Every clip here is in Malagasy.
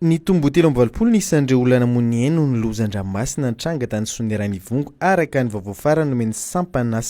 Ny tombo telo amby valopolo nisandreo olona namoy no ny LOZA AN-DRANOMASINA tranga tany Soanierana-Ivongo araka ny vaovao farany nomeny sampana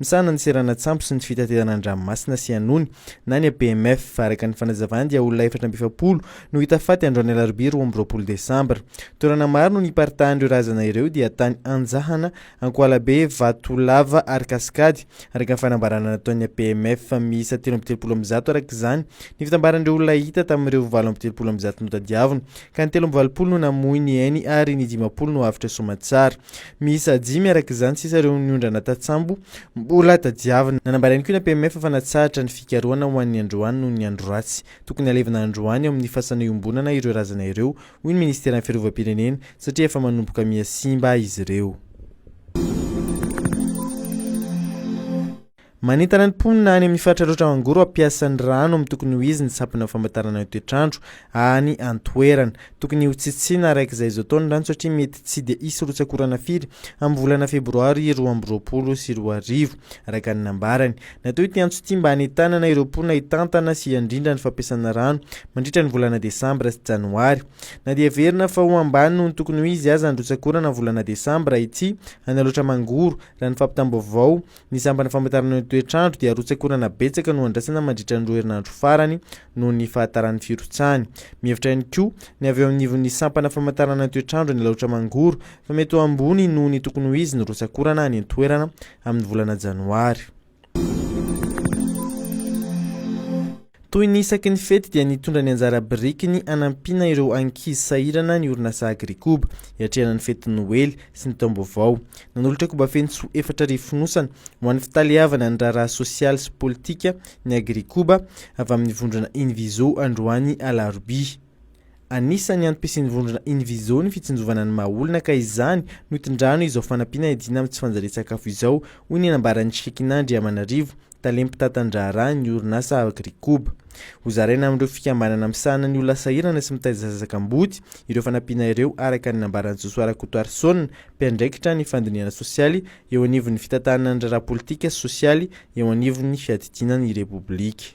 misana ny serana an-tsambo sy ny fitaterana an-dranomasina sy anony na ny APMF araka ny fanazavany dia olona 420 no hita faty androany alarobia 12 Desambra. Toerana maro no niparitahan'ireo razana ireo dia tany Anjahana, Ankoalabe, Vatolava ary Kaskady araka ny fanambarana nataon'ny APMF miisa 330 araka izany ny fitambaran'ireo olona hita tamin'ireo 430 no tadiavina. Ka ny 320 no namoy ny ainy ary ny 50 no avitra somatsara. Miisa 10 araka izany sisa ireo Mpiondrana an-tsambo mbola tadiavina. Nanambarainy koa ny APMF fa natsahatra ny fikarohana ho an'ny androany noho ny andro ratsy. Tokony alevina androany amin'ny fasana iombonana ireo razana ireo hoy ny Ministeran'ny Fiarovam-pirenena satria efa manomboka miasimba izy ireo. Manentana ny mponina any amin'ny faritra Alaotra-Mangoro ampiasa ny rano amin'ny tokony ho izy ny sampana famantarana ny toetr'andro any an-toerana. Tokony ho hitsitsina araka izay izao taona rano satria mety tsy dia hisorohana firy amin'ny volana febroary 2020 sy 2021 araka ny nambarany. Natao ity Miantso ity mba hanetanana ireo mponina hitantana sy handrindra ny fampiasana rano mandritra ny volana Desambra sy Janoary. Na dia verina fa ho ambany no tokony ho izy aza androtsakorana ny volana Desambra ity any Alaotra-Mangoro raha ny fampitam-baovao ny sampana famantarana toetr'andro dia rotsakorana betsaka no andrasana mandritra ny 2 herinandro farany no ny fahatarany firotsany. Mihevitra ihany koa ny avy eo amin'n'ivon'ny sampana famantarana toetr'andro ny Alaotra-Mangoro fa mety ho ambony no ny tokony ho izy ny rotsakorana any an-toerana amin'ny volana Janoary. Toy ny isaky ny fety dia nitondra ny anjara birikiny hanampina ireo ankizy sahirana ny orinasa agrikoba hiatrehana ny fetin'ny Noely sy ny taom-baovao. Nanolotra koba fentso 4 fonosana ho an'ny fitaliavana ny raharaha sosialy sy politika ny agrikoba avy amin'ny vondrana Invizo androany alarobia. Anisan'ny antom-piasan'ny vondrana Invizo ny fitsinjovana ny maha-olona ka izany no hitondrano izao fanampiana edina amin'ny tsy fanjarian-tsakafo izao hoy ny nambaran'ny Shekinandry Amanarivo talenmpitatandrara ny orinasa agrikoba. Hozaraina amin'ireo fikambanana misahana ny olona sahirana sy mitaiza zazakam-boty ireo fanampiana ireo araka ny nambaran'ny Josoara Kotoarisona mpiandraikitra ny fandiniana sosialy eo anivon'ny fitatahana ny raharaha politika sy sosialy eo anivon'ny fiadidinan'ny repoblika.